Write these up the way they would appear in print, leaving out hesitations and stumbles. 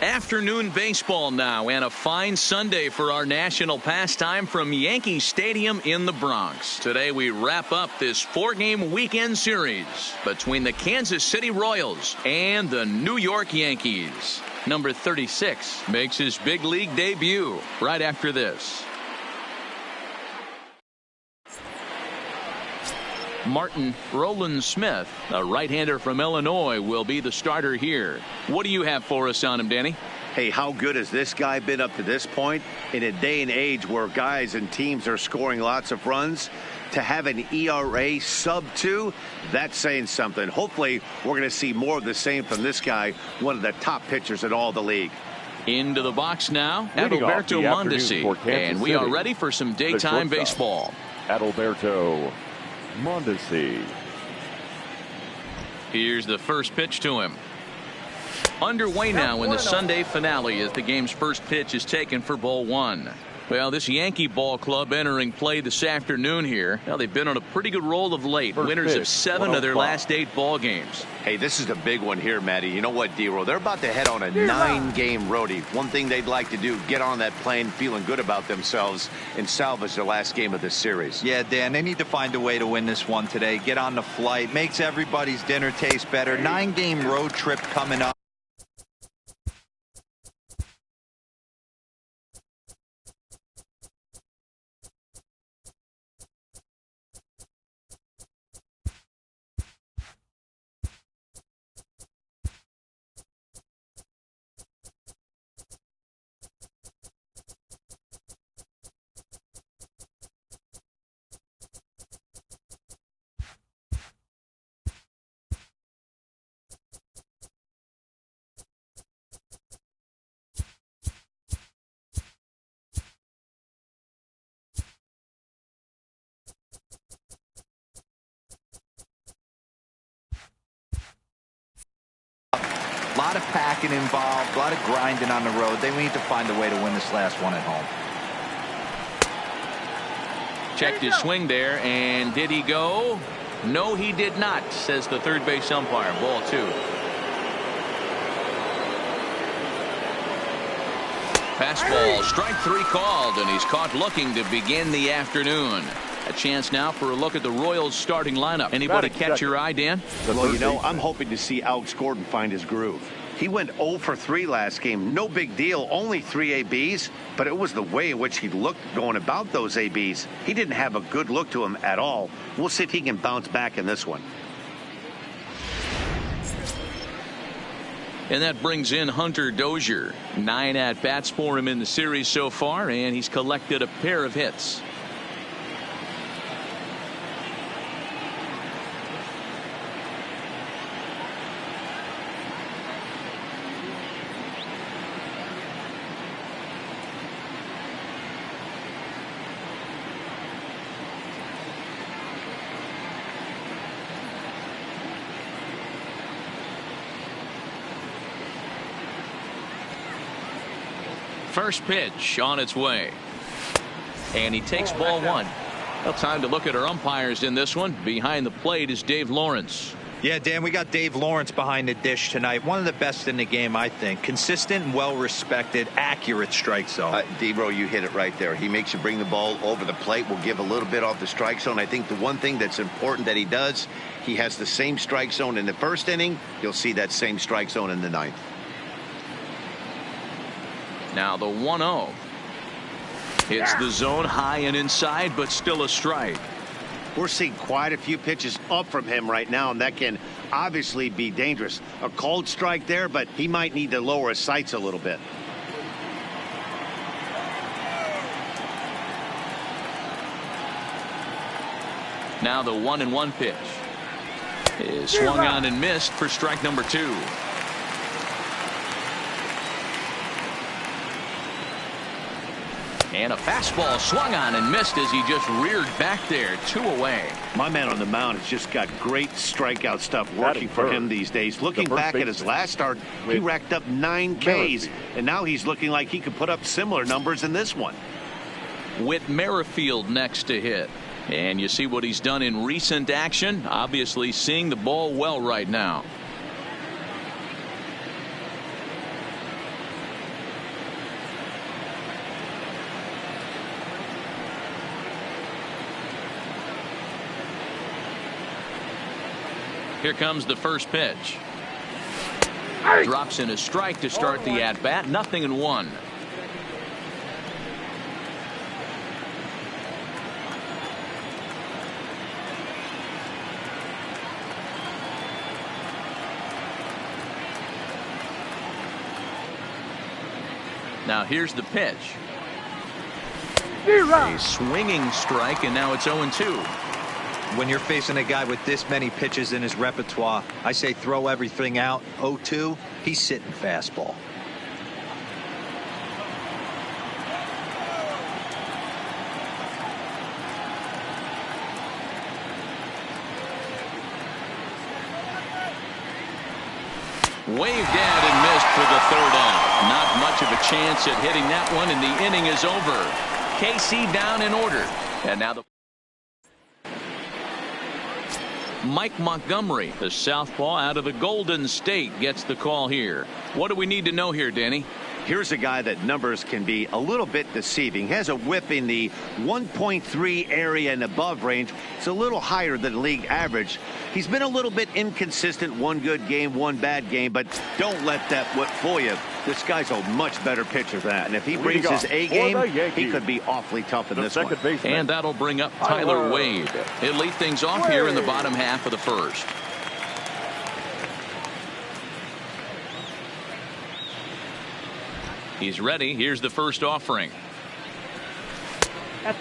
Afternoon baseball now, and a fine Sunday for our national pastime from Yankee Stadium in the Bronx. Today we wrap up this 4-game weekend series between the Kansas City Royals and the New York Yankees. Number 36 makes his big league debut right after this. Martin Roland Smith, a right-hander from Illinois, will be the starter here. What do you have for us on him, Danny? Hey, how good has this guy been up to this point? In a day and age where guys and teams are scoring lots of runs, to have an ERA sub-2, that's saying something. Hopefully, we're going to see more of the same from this guy, one of the top pitchers in all the league. Into the box now, Adalberto Mondesi, and we are ready for some daytime baseball. Adalberto Mondesi. Here's the first pitch to him. Underway now in the Sunday finale as the game's first pitch is taken for ball one. Well, this Yankee ball club entering play this afternoon here. Now, they've been on a pretty good roll of late. Winners of 7 of their last 8 ball games. Hey, this is a big one here, Matty. You know what, D-Roll? They're about to head on a 9-game roadie. One thing they'd like to do, get on that plane feeling good about themselves and salvage the last game of this series. Yeah, Dan, they need to find a way to win this one today. Get on the flight. Makes everybody's dinner taste better. 9-game road trip coming up. A lot of packing involved, a lot of grinding on the road. They need to find a way to win this last one at home. Checked his swing there, and did he go? No, he did not, says the third base umpire. Ball 2. Fastball, strike 3 called, and he's caught looking to begin the afternoon. A chance now for a look at the Royals starting lineup. Anybody catch your eye, Dan? Well, you know, I'm hoping to see Alex Gordon find his groove. He went 0 for 3 last game. No big deal, only 3 ABs, but it was the way in which he looked going about those ABs. He didn't have a good look to him at all. We'll see if he can bounce back in this one. And that brings in Hunter Dozier. 9 at-bats for him in the series so far, and he's collected a pair of hits. First pitch on its way, and he takes ball 1. Well, time to look at our umpires in this one. Behind the plate is Dave Lawrence. Yeah, Dan, we got Dave Lawrence behind the dish tonight. One of the best in the game, I think. Consistent and well-respected, accurate strike zone. D-Bro, you hit it right there. He makes you bring the ball over the plate. Will give a little bit off the strike zone. I think the one thing that's important that he does, he has the same strike zone in the first inning. You'll see that same strike zone in the 9th. Now the 1-0. Hits the zone high and inside, but still a strike. We're seeing quite a few pitches up from him right now, and that can obviously be dangerous. A called strike there, but he might need to lower his sights a little bit. Now the 1-1 pitch is swung on and missed for strike number 2. And a fastball swung on and missed as he just reared back there. 2 away. My man on the mound has just got great strikeout stuff working for him these days. Looking back at his last start, he racked up 9 Ks, and now he's looking like he could put up similar numbers in this one. With Merrifield next to hit. And you see what he's done in recent action. Obviously seeing the ball well right now. Here comes the first pitch. Drops in a strike to start the at-bat. 0-1. Now here's the pitch. A swinging strike, and now it's 0-2. When you're facing a guy with this many pitches in his repertoire, I say throw everything out. 0-2, he's sitting fastball. Waved at and missed for the third out. Not much of a chance at hitting that one, and the inning is over. KC down in order. And now the Mike Montgomery, the southpaw out of the Golden State, gets the call here. What do we need to know here, Danny? Here's a guy that numbers can be a little bit deceiving. Has a whip in the 1.3 area and above range. It's a little higher than league average. He's been a little bit inconsistent. One good game, one bad game, but don't let that whip fool you. This guy's a much better pitcher than that. And if he brings his A game, he could be awfully tough in this one. And that'll bring up Tyler Wade. He'll lead things off here in the bottom half of the first. He's ready. Here's the first offering.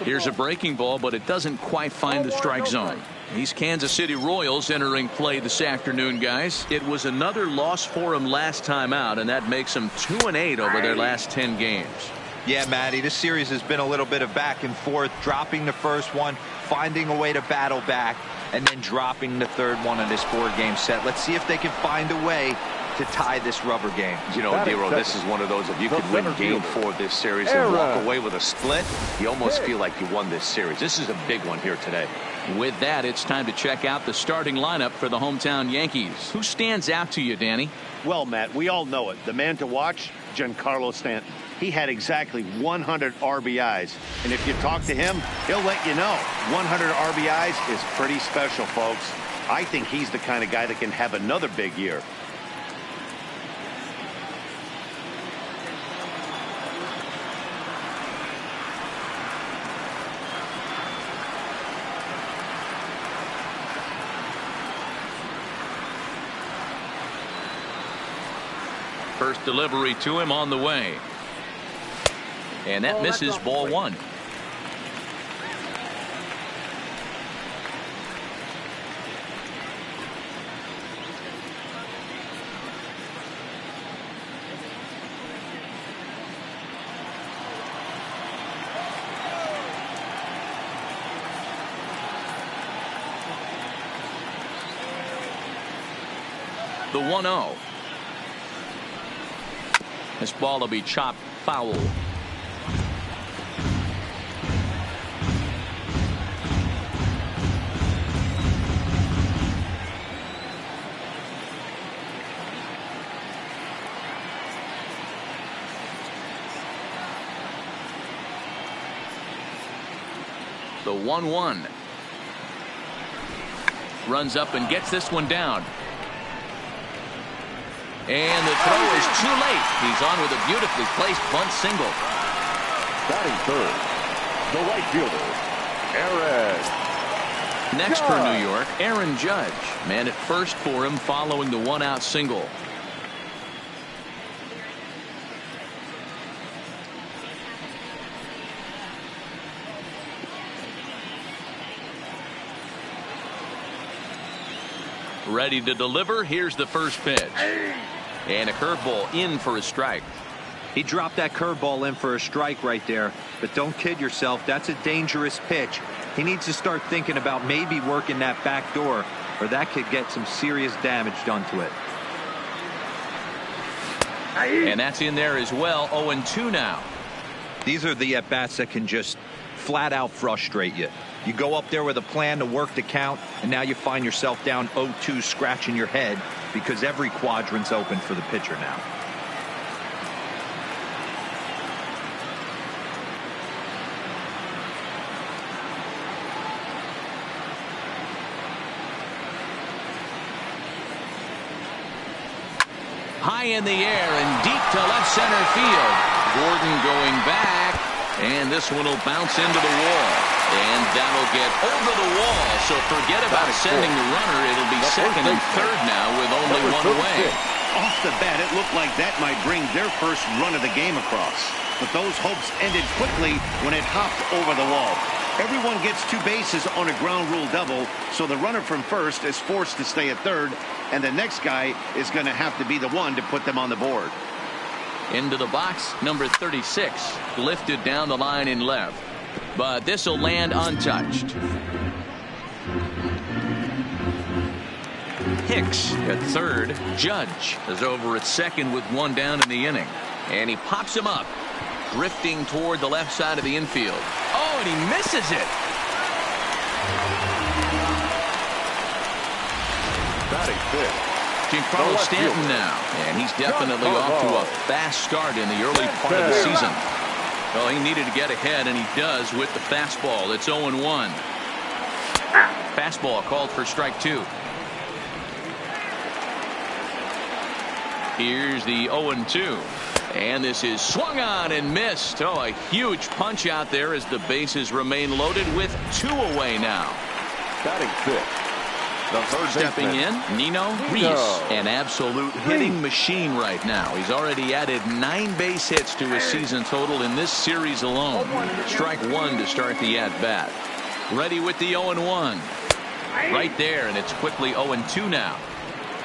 Here's a breaking ball, but it doesn't quite find the strike zone. These Kansas City Royals entering play this afternoon, guys. It was another loss for them last time out, and that makes them 2-8 over their last 10 games. Yeah, Matty, this series has been a little bit of back and forth, dropping the first one, finding a way to battle back, and then dropping the third one of this 4-game set. Let's see if they can find a way to tie this rubber game. You know, Dero, this is one of those, if you could win game 4 of this series and walk away with a split, you almost feel like you won this series. This is a big one here today. With that, it's time to check out the starting lineup for the hometown Yankees. Who stands out to you, Danny? Well, Matt, we all know it. The man to watch, Giancarlo Stanton. He had exactly 100 RBIs. And if you talk to him, he'll let you know. 100 RBIs is pretty special, folks. I think he's the kind of guy that can have another big year. First delivery to him on the way. And that misses ball 1. The 1-0. This ball will be chopped foul. The 1-1. Runs up and gets this one down. And the throw is too late. He's on with a beautifully placed bunt single. Batting third, the right fielder, Aaron. Next for New York, Aaron Judge. Man at first for him following the 1-out single. Ready to deliver. Here's the first pitch. And a curveball in for a strike. He dropped that curveball in for a strike right there. But don't kid yourself. That's a dangerous pitch. He needs to start thinking about maybe working that back door, or that could get some serious damage done to it. And that's in there as well. 0-2 now. These are the at-bats that can just flat out frustrate you. You go up there with a plan to work the count, and now you find yourself down 0-2 scratching your head because every quadrant's open for the pitcher now. High in the air and deep to left center field. Gordon going back, and this one will bounce into the wall. And that'll get over the wall, so forget about sending the runner. It'll be second and third now with only one away. Off the bat, it looked like that might bring their first run of the game across. But those hopes ended quickly when it hopped over the wall. Everyone gets 2 bases on a ground rule double, so the runner from first is forced to stay at third, and the next guy is going to have to be the one to put them on the board. Into the box, number 36, lifted down the line in left. But this will land untouched. Hicks at third. Judge is over at second with 1 down in the inning. And he pops him up, drifting toward the left side of the infield. Oh, and he misses it. Batting fifth. Giancarlo Stanton now, and he's definitely off to a fast start in the early part of the season. Well, he needed to get ahead, and he does with the fastball. It's 0-1. Fastball called for strike 2. Here's the 0-2. And this is swung on and missed. Oh, a huge punch out there as the bases remain loaded with 2 away now. Batting fifth. The third Stepping baseman. in, Nino Reese, an absolute hitting machine right now. He's already added 9 base hits to his season total in this series alone. Strike 1 to start the at-bat. Ready with the 0-1. Right there, and it's quickly 0-2 now.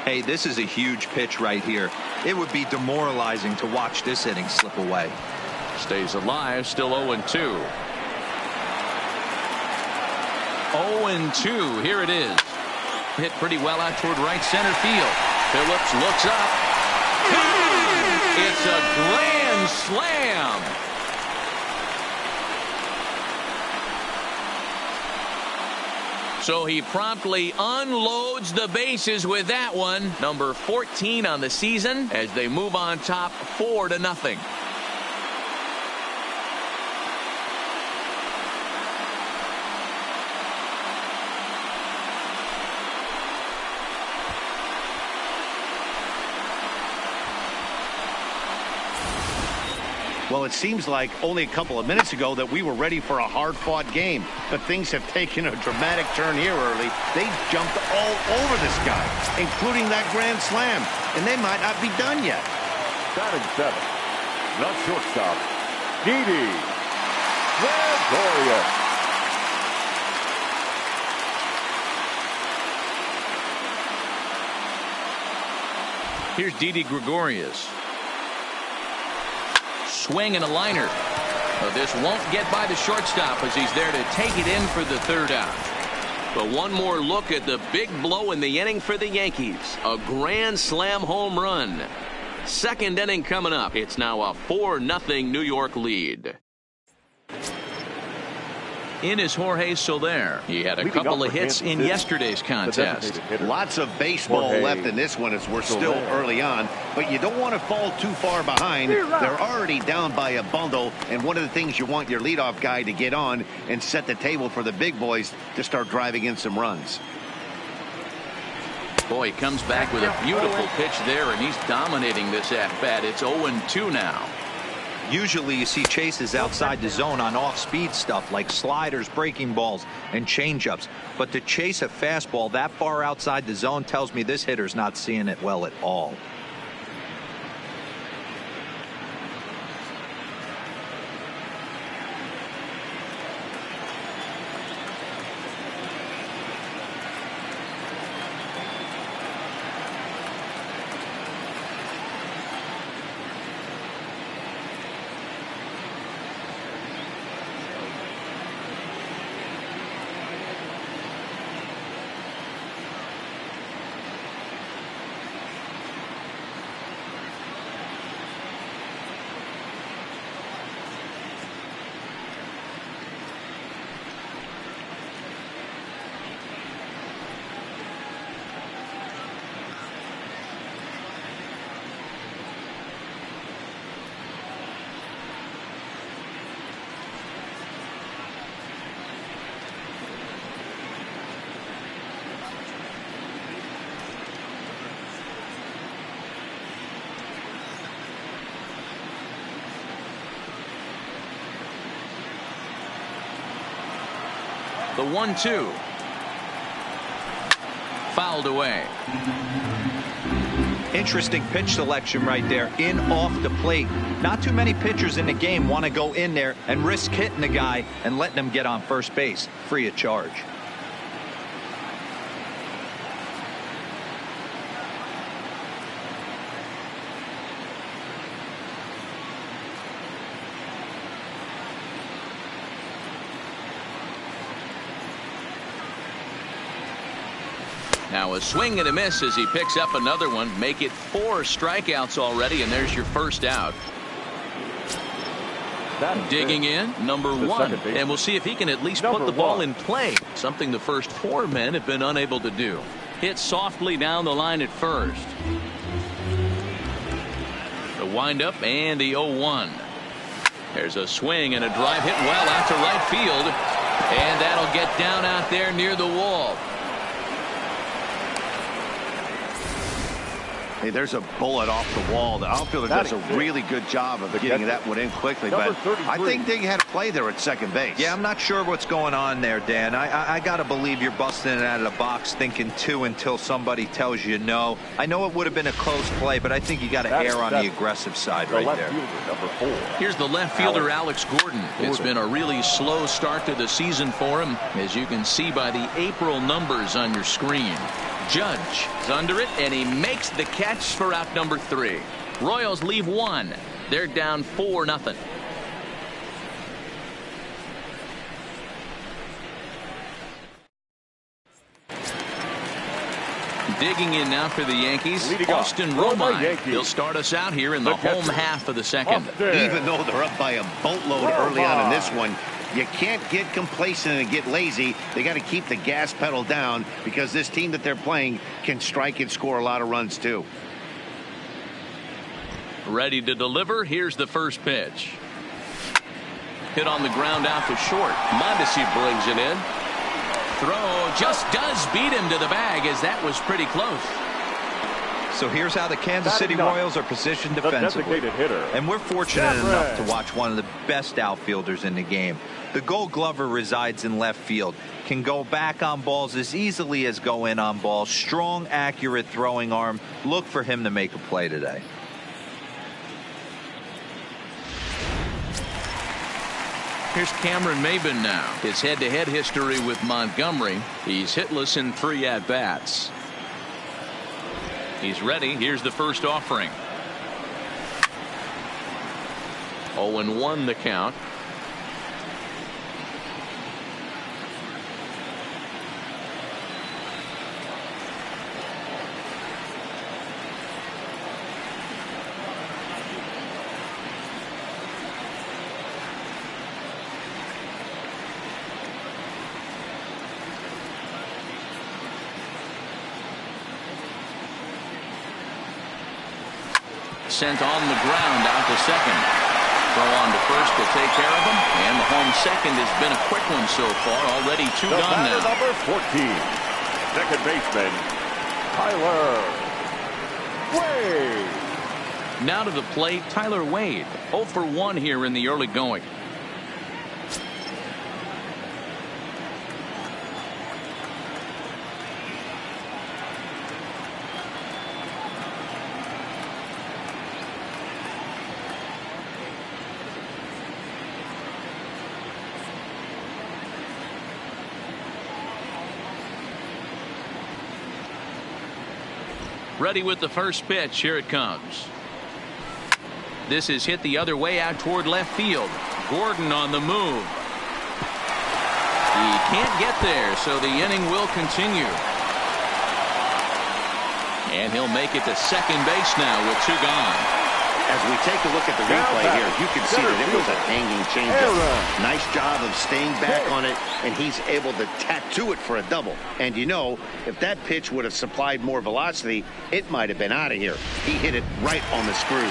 Hey, this is a huge pitch right here. It would be demoralizing to watch this inning slip away. Stays alive, still 0-2. 0-2, here it is. Hit pretty well out toward right center field. Phillips looks up. It's a grand slam. So he promptly unloads the bases with that one. Number 14 on the season as they move on top 4-0. Well, it seems like only a couple of minutes ago that we were ready for a hard-fought game. But things have taken a dramatic turn here early. They jumped all over this guy, including that grand slam. And they might not be done yet. Batting seventh. The shortstop, Didi Gregorius. Here's Didi Gregorius. Swing and a liner. But this won't get by the shortstop as he's there to take it in for the 3rd out. But one more look at the big blow in the inning for the Yankees. A grand slam home run. 2nd inning coming up. It's now a 4-0 New York lead. In is Jorge Soler. He had a couple of hits in yesterday's contest. Lots of baseball left in this one as we're still early on, but you don't want to fall too far behind. They're already down by a bundle, and one of the things you want your leadoff guy to get on and set the table for the big boys to start driving in some runs. Boy, he comes back with a beautiful pitch there, and he's dominating this at-bat. It's 0-2 now. Usually you see chases outside the zone on off-speed stuff like sliders, breaking balls, and changeups. But to chase a fastball that far outside the zone tells me this hitter's not seeing it well at all. The 1-2. Fouled away. Interesting pitch selection right there, in off the plate. Not too many pitchers in the game want to go in there and risk hitting the guy and letting him get on first base free of charge. Now a swing and a miss as he picks up another one. Make it 4 strikeouts already, and there's your first out. Digging in, number 1. And we'll see if he can at least put the ball in play. Something the first 4 men have been unable to do. Hit softly down the line at first. The windup and the 0-1. There's a swing and a drive hit well out to right field. And that'll get down out there near the wall. Hey, there's a bullet off the wall. The outfielder does a really good job of getting that one in quickly, but I think they had a play there at second base. Yeah, I'm not sure what's going on there, Dan. I got to believe you're busting it out of the box thinking 2 until somebody tells you no. I know it would have been a close play, but I think you got to err on the aggressive side right there. Number 4. Here's the left fielder, Alex Gordon. It's been a really slow start to the season for him, as you can see by the April numbers on your screen. Judge is under it, and he makes the catch for out number 3. Royals leave 1. They're down 4-0. Digging in now for the Yankees, Austin Romine. He'll start us out here in the home half of the second. Even though they're up by a boatload early on in this one, you can't get complacent and get lazy. They got to keep the gas pedal down because this team that they're playing can strike and score a lot of runs too. Ready to deliver. Here's the first pitch. Hit on the ground out to short. Mondesi brings it in. Throw just does beat him to the bag, as that was pretty close. So here's how the Kansas City Royals are positioned defensively. And we're fortunate enough to watch one of the best outfielders in the game. The Gold Glover resides in left field. Can go back on balls as easily as go in on balls. Strong, accurate throwing arm. Look for him to make a play today. Here's Cameron Maben now. His head-to-head history with Montgomery. He's hitless in 3 at-bats. He's ready. Here's the first offering. 0-1 the count. Sent on the ground out to second. Throw on to first to take care of him. And the home second has been a quick one so far. Already 2 gone now. Number 14. Second baseman, Tyler Wade. Now to the plate, Tyler Wade. 0 for 1 here in the early going. Ready with the first pitch. Here it comes. This is hit the other way out toward left field. Gordon on the move. He can't get there, so the inning will continue. And he'll make it to second base now with 2 gone. As we take a look at the replay here, you can see that it was a hanging changeup. Nice job of staying back on it, and he's able to tattoo it for a double. And you know, if that pitch would have supplied more velocity, it might have been out of here. He hit it right on the screws.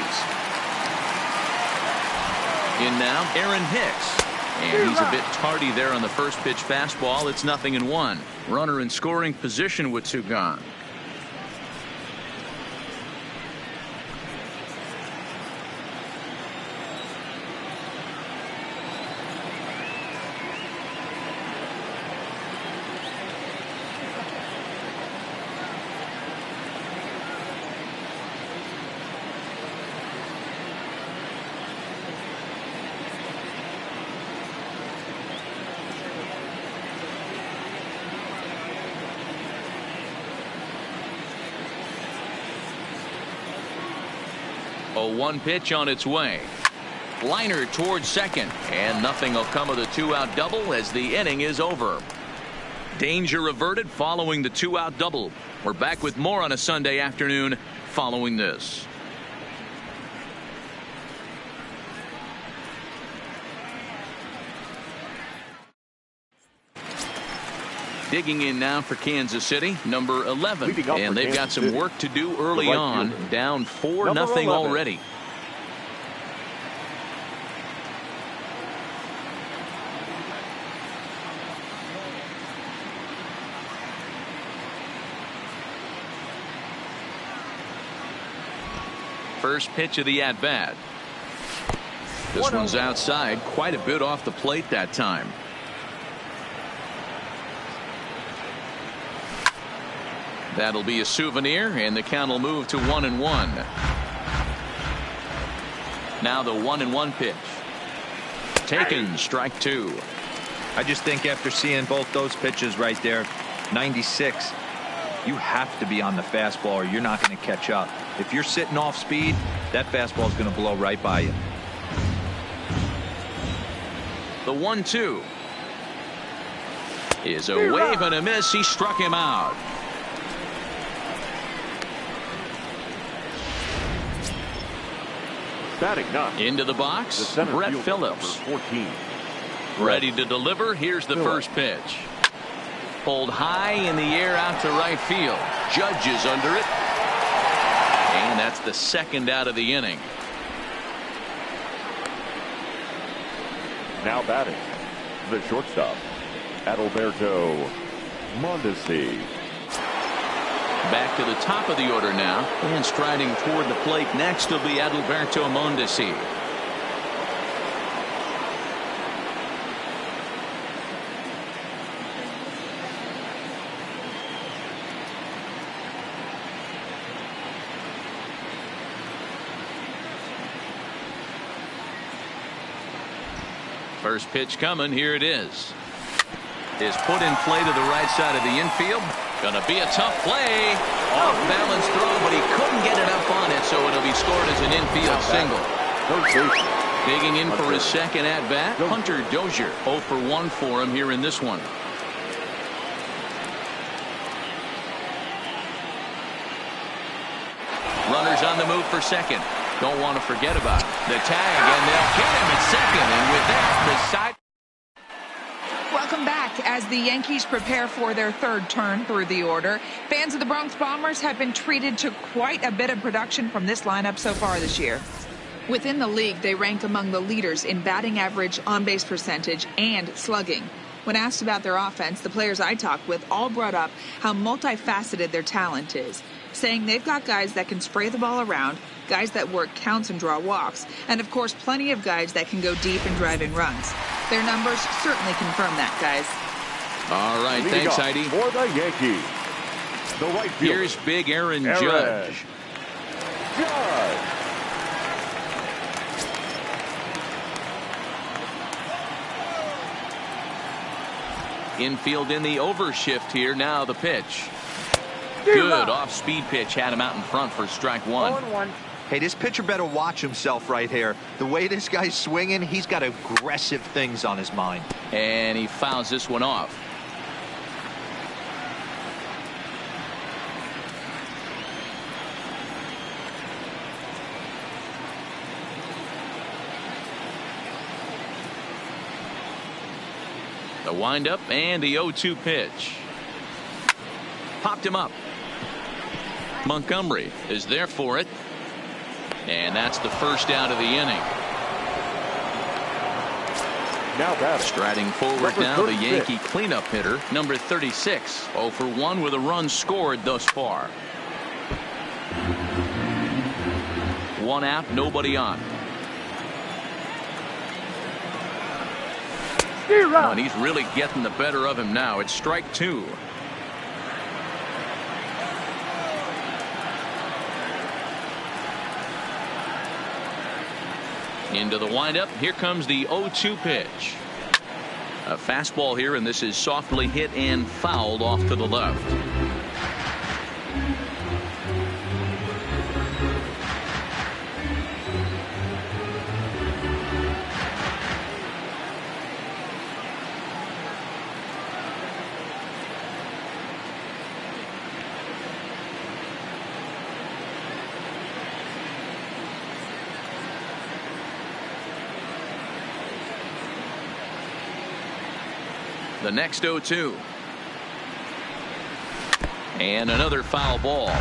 In now, Aaron Hicks. And he's a bit tardy there on the first pitch fastball. It's 0-1. Runner in scoring position with 2 gone. 0-1 pitch on its way. Liner towards second, and nothing will come of the two-out double as the inning is over. Danger averted following the two-out double. We're back with more on a Sunday afternoon following this. Digging in now for Kansas City, number 11. And they've got some work to do early on, down 4-0 already. First pitch of the at-bat. This one's outside, quite a bit off the plate that time. That'll be a souvenir, and the count will move to 1-1. Now the 1-1 pitch. Taken, strike two. I just think after seeing both those pitches right there, 96, you have to be on the fastball or you're not going to catch up. If you're sitting off speed, that fastball is going to blow right by you. The 1-2 is a wave and a miss. He struck him out. Batting ninth. Into the box, Brett Phillips. 14. Ready to deliver. Here's the first pitch. Pulled high in the air out to right field. Judge is under it. And that's the second out of the inning. Now batting, the shortstop, Adalberto Mondesi. Back to the top of the order now, and striding toward the plate next will be Adalberto Mondesi. First pitch coming. Here it is. Is put in play to the right side of the infield. Gonna be a tough play. Off balance throw, but he couldn't get it up on it, so it'll be scored as an infield single. Digging in for his second at bat, Hunter Dozier. 0 for 1 for him here in this one. Runners on the move for second. Don't want to forget about it. The tag, and they'll get him at second, and with that, the side. Welcome back as the Yankees prepare for their third turn through the order. Fans of the Bronx Bombers have been treated to quite a bit of production from this lineup so far this year. Within the league, they rank among the leaders in batting average, on-base percentage, and slugging. When asked about their offense, the players I talked with all brought up how multifaceted their talent is, saying they've got guys that can spray the ball around, guys that work counts and draw walks, and of course plenty of guys that can go deep and drive in runs. Their numbers certainly confirm that, guys. All right, thanks, Heidi. For the Yankees, the right fielder, here's big Aaron Judge. Infield in the overshift here. Now the pitch. Good off-speed pitch. Had him out in front for strike one. 0-1. Hey, this pitcher better watch himself right here. The way this guy's swinging, he's got aggressive things on his mind. And he fouls this one off. The windup and the 0-2 pitch. Popped him up. Montgomery is there for it. And that's the first out of the inning. Now batting. Striding forward now, the Yankee cleanup hitter, number 36. 0 for 1 with a run scored thus far. One out, nobody on. Oh, and he's really getting the better of him now. It's strike two. Into the windup. Here comes the 0-2 pitch. A fastball here, and this is softly hit and fouled off to the left. The next 0-2. And another foul ball.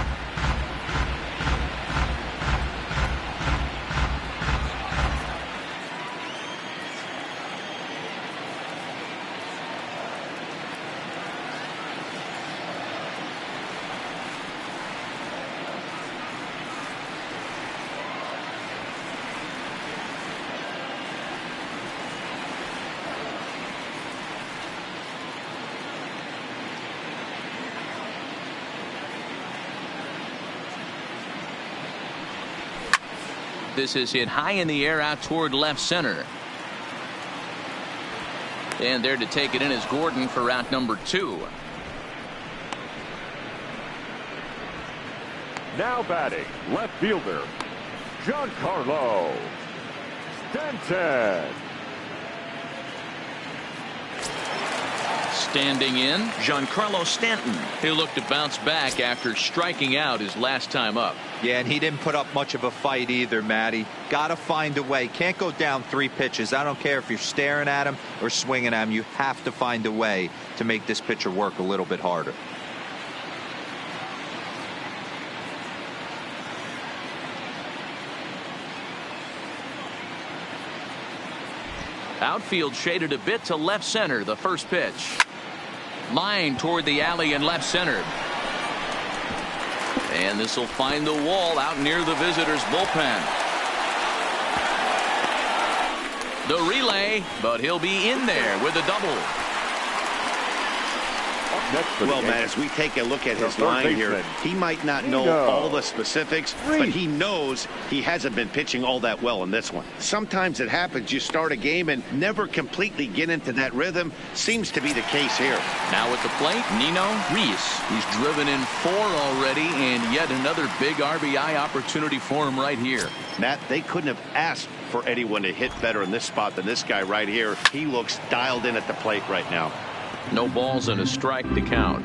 This is hit high in the air out toward left center. And there to take it in is Gordon for route number 2. Now batting, left fielder, Giancarlo Stanton. Standing in, Giancarlo Stanton. He'll look to bounce back after striking out his last time up. Yeah, and he didn't put up much of a fight either, Matty. Got to find a way. Can't go down 3 pitches. I don't care if you're staring at him or swinging at him. You have to find a way to make this pitcher work a little bit harder. Outfield shaded a bit to left center. The first pitch. Line toward the alley in left center. And this will find the wall out near the visitors' bullpen. The relay, but he'll be in there with a double. Well, Matt, as we take a look at his line here, he might not know all the specifics, but he knows he hasn't been pitching all that well in this one. Sometimes it happens. You start a game and never completely get into that rhythm. Seems to be the case here. Now at the plate, Nino Reese. He's driven in 4 already, and yet another big RBI opportunity for him right here. Matt, they couldn't have asked for anyone to hit better in this spot than this guy right here. He looks dialed in at the plate right now. No balls and a strike to count.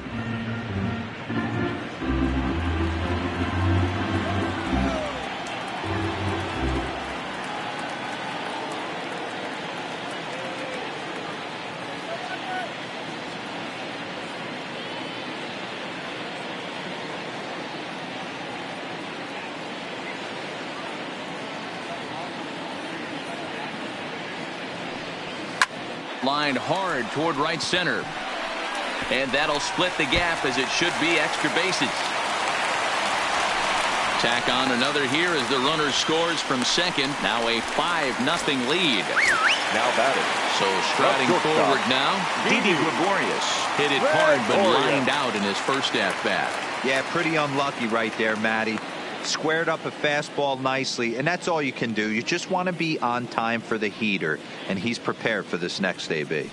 Lined hard toward right center. And that'll split the gap as it should be extra bases. Tack on another here as the runner scores from second. Now a 5-0 lead. Now batting. So striding forward now, Didi Gregorius. hit it hard but lined out in his first at-bat. Yeah, pretty unlucky right there, Matty. Squared up a fastball nicely, and that's all you can do. You just want to be on time for the heater, and he's prepared for this next AB.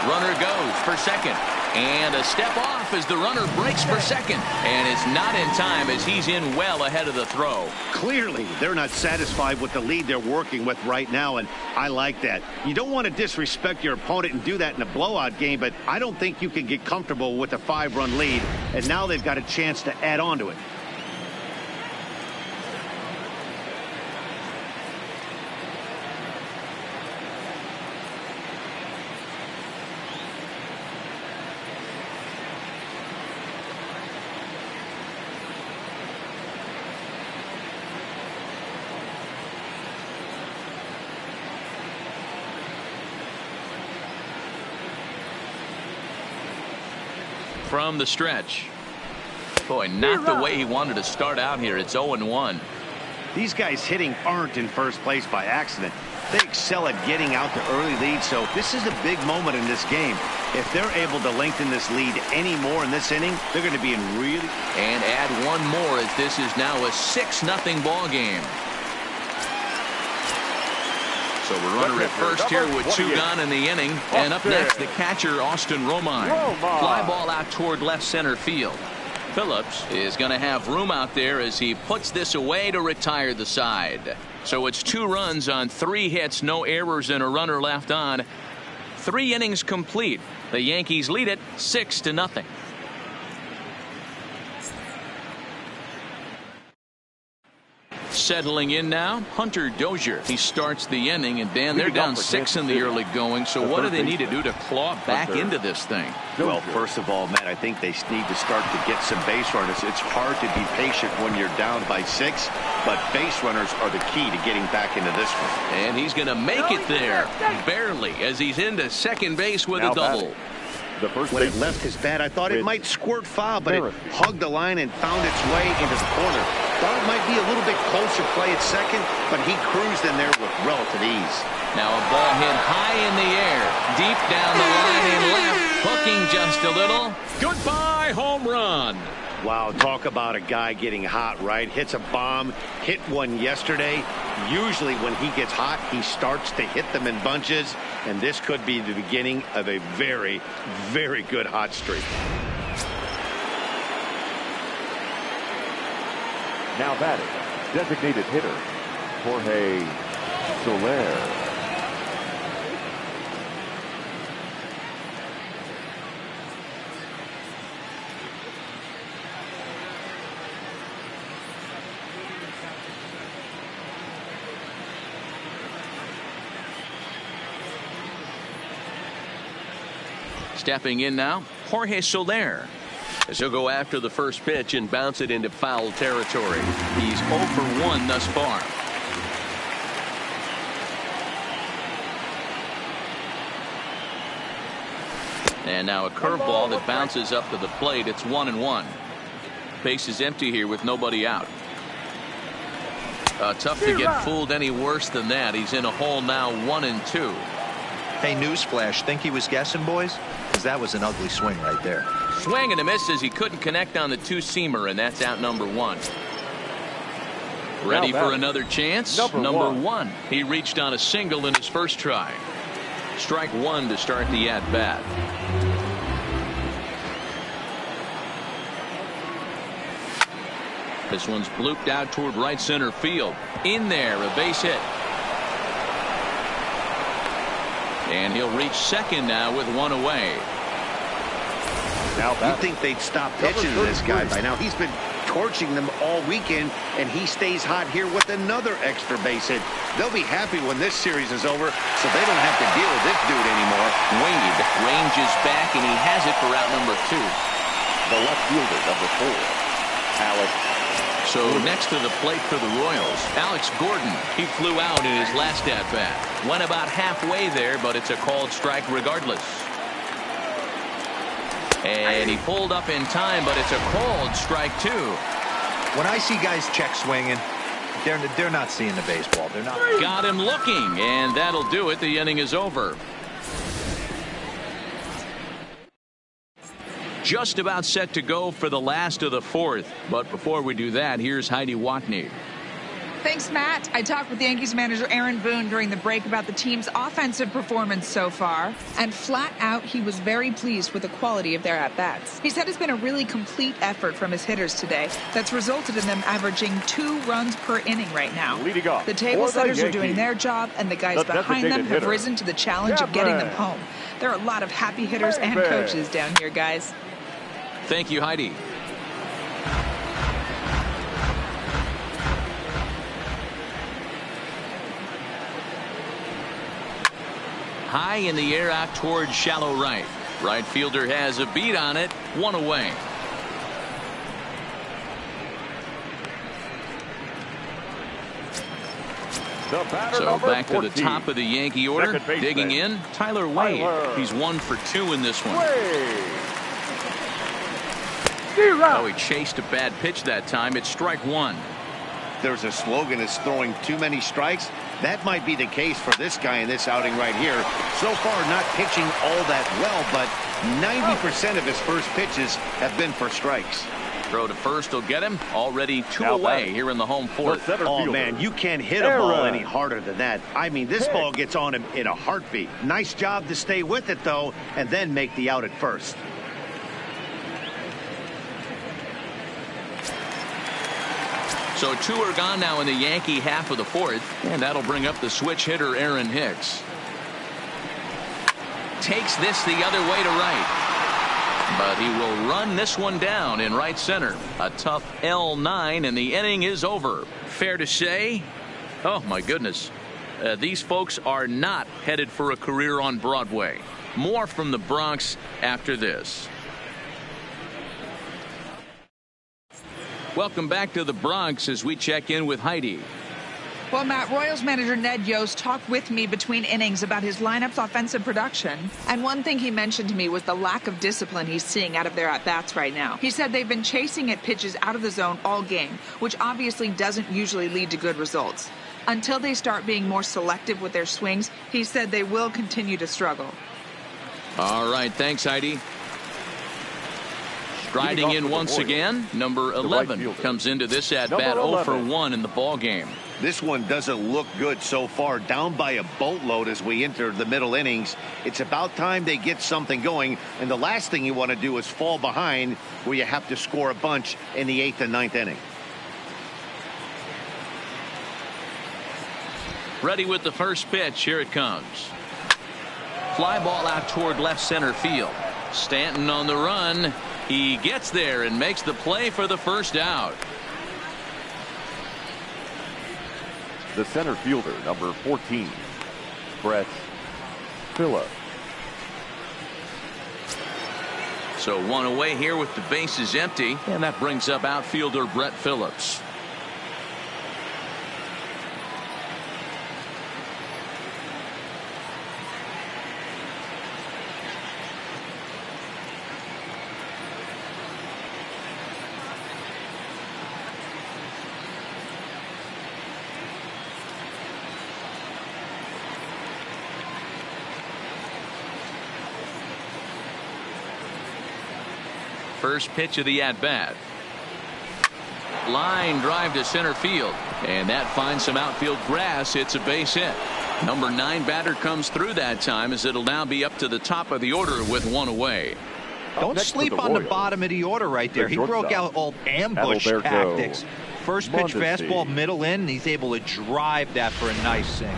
Runner goes for second. And a step off as the runner breaks for second. And it's not in time as he's in well ahead of the throw. Clearly, they're not satisfied with the lead they're working with right now, and I like that. You don't want to disrespect your opponent and do that in a blowout game, but I don't think you can get comfortable with a 5-run lead, and now they've got a chance to add on to it. From the stretch. Boy, not the way he wanted to start out here. It's 0-1. These guys hitting aren't in first place by accident. They excel at getting out to early leads, so this is a big moment in this game. If they're able to lengthen this lead any more in this inning, they're going to be in really... And add one more as this is now a 6-0 ball game. So we're runner at first here with 2 gone in the inning. And up next, the catcher, Austin Romine. Fly ball out toward left center field. Phillips is going to have room out there as he puts this away to retire the side. So it's 2 runs on 3 hits, no errors, and a runner left on. 3 innings complete. The Yankees lead it 6-0. Settling in now, Hunter Dozier. He starts the inning, and Dan, they're down 6 in the early going. So what do they need to do to claw back into this thing? Well, first of all, Matt, I think they need to start to get some base runners. It's hard to be patient when you're down by 6, but base runners are the key to getting back into this one. And he's going to make it there, barely, as he's into second base with a double. When it left his bat, I thought it might squirt foul, but it hugged the line and found its way into the corner. Thought it might be a little bit closer play at second, but he cruised in there with relative ease. Now a ball hit high in the air, deep down the line and left, hooking just a little. Goodbye, home run. Wow, talk about a guy getting hot, right? Hits a bomb, hit one yesterday. Usually when he gets hot, he starts to hit them in bunches, and this could be the beginning of a very, very good hot streak. Now batting, designated hitter, Jorge Soler. Stepping in now, Jorge Soler, as he'll go after the first pitch and bounce it into foul territory. He's 0 for 1 thus far. And now a curveball that bounces up to the plate. It's 1-1. Base is empty here with nobody out. Tough to get fooled any worse than that. He's in a hole now, 1-2. Hey, newsflash, think he was guessing, boys? Because that was an ugly swing right there. Swing and a miss as he couldn't connect on the 2-seamer, and that's out number 1. Ready for another chance? Number one. He reached on a single in his first try. Strike 1 to start the at-bat. This one's blooped out toward right center field. In there, a base hit. And he'll reach second now with 1 away. You'd think they'd stop pitching to this guy by now. He's been torching them all weekend, and he stays hot here with another extra base hit. They'll be happy when this series is over, so they don't have to deal with this dude anymore. Wade ranges back, and he has it for out number 2. The left fielder, number 4, Alex. So next to the plate for the Royals, Alex Gordon. He flew out in his last at-bat. Went about halfway there, but it's a called strike regardless. And he pulled up in time, but it's a called strike 2. When I see guys check swinging, they're not seeing the baseball. They're not. Got him looking, and that'll do it. The inning is over. Just about set to go for the last of the 4th. But before we do that, here's Heidi Watney. Thanks, Matt. I talked with Yankees manager Aaron Boone during the break about the team's offensive performance so far. And flat out, he was very pleased with the quality of their at-bats. He said it's been a really complete effort from his hitters today that's resulted in them averaging 2 runs per inning right now. The table setters are doing their job, and the guys behind them have risen to the challenge of getting them home. There are a lot of happy hitters and coaches down here, guys. Thank you, Heidi. High in the air out towards shallow right. Right fielder has a beat on it. 1 away. So back to the top of the Yankee order. Digging in, Tyler Wade. He's 1 for 2 in this one. Oh, he chased a bad pitch that time. It's strike 1. There's a slogan that's throwing too many strikes. That might be the case for this guy in this outing right here. So far, not pitching all that well, but 90% of his first pitches have been for strikes. Throw to first will get him. Already 2 away here in the home 4th. Oh, man, you can't hit a ball any harder than that. I mean, this ball gets on him in a heartbeat. Nice job to stay with it, though, and then make the out at first. So 2 are gone now in the Yankee half of the 4th, and that'll bring up the switch hitter Aaron Hicks. Takes this the other way to right, but he will run this one down in right center. A tough L9, and the inning is over. Fair to say, oh my goodness, these folks are not headed for a career on Broadway. More from the Bronx after this. Welcome back to the Bronx as we check in with Heidi. Well, Matt, Royals manager Ned Yost talked with me between innings about his lineup's offensive production. And one thing he mentioned to me was the lack of discipline he's seeing out of their at-bats right now. He said they've been chasing at pitches out of the zone all game, which obviously doesn't usually lead to good results. Until they start being more selective with their swings, he said they will continue to struggle. All right, thanks, Heidi. Striding in once again, number 11 comes into this at-bat 0 for 1 in the ball game. This one doesn't look good so far, down by a boatload as we enter the middle innings. It's about time they get something going, and the last thing you want to do is fall behind where you have to score a bunch in the 8th and 9th inning. Ready with the first pitch. Here it comes. Fly ball out toward left center field. Stanton on the run. He gets there and makes the play for the first out. The center fielder, number 14, Brett Phillips. So 1 away here with the bases empty, and that brings up outfielder Brett Phillips. First pitch of the at-bat. Line drive to center field, and that finds some outfield grass. It's a base hit. Number 9 batter comes through that time, as it'll now be up to the top of the order with 1 away. Don't sleep on the bottom of the order right there. He broke out all ambush tactics. First pitch fastball middle in, and he's able to drive that for a nice single.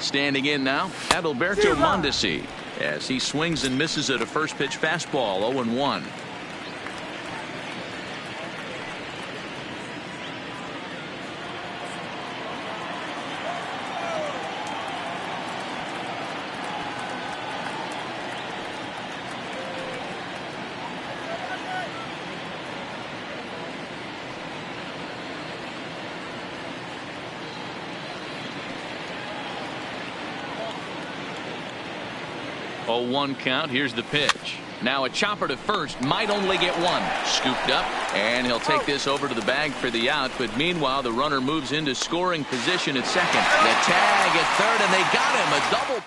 Standing in now, Adalberto Mondesi, as he swings and misses at a first pitch fastball, 0-1. Oh, 1 count. Here's the pitch. Now a chopper to first, might only get 1. Scooped up, and he'll take this over to the bag for the out. But meanwhile, the runner moves into scoring position at second. The tag at third, and they got him. A double.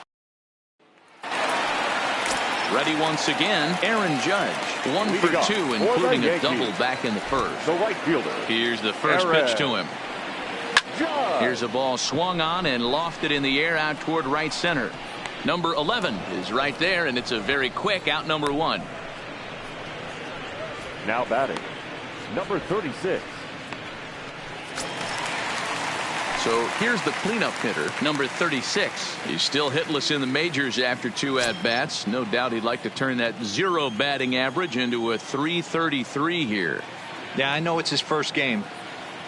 Ready once again, Aaron Judge. 1 for 2, including a double back in the first. The right fielder. Here's the first pitch to him. Here's a ball swung on and lofted in the air out toward right center. Number 11 is right there, and it's a very quick out, number 1. Now batting, number 36. So here's the cleanup hitter, number 36. He's still hitless in the majors after 2 at-bats. No doubt he'd like to turn that 0 batting average into a .333 here. Yeah, I know it's his first game,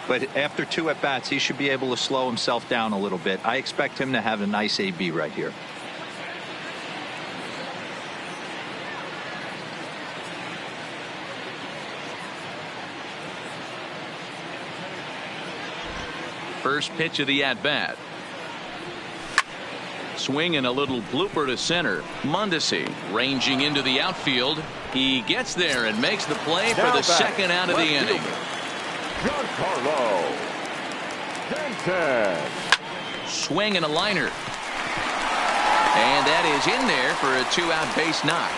but after 2 at-bats, he should be able to slow himself down a little bit. I expect him to have a nice AB right here. First pitch of the at-bat. Swing and a little blooper to center. Mondesi ranging into the outfield. He gets there and makes the play for the second out of the inning. Giancarlo Stanton. Swing and a liner. And that is in there for a 2-out base knock.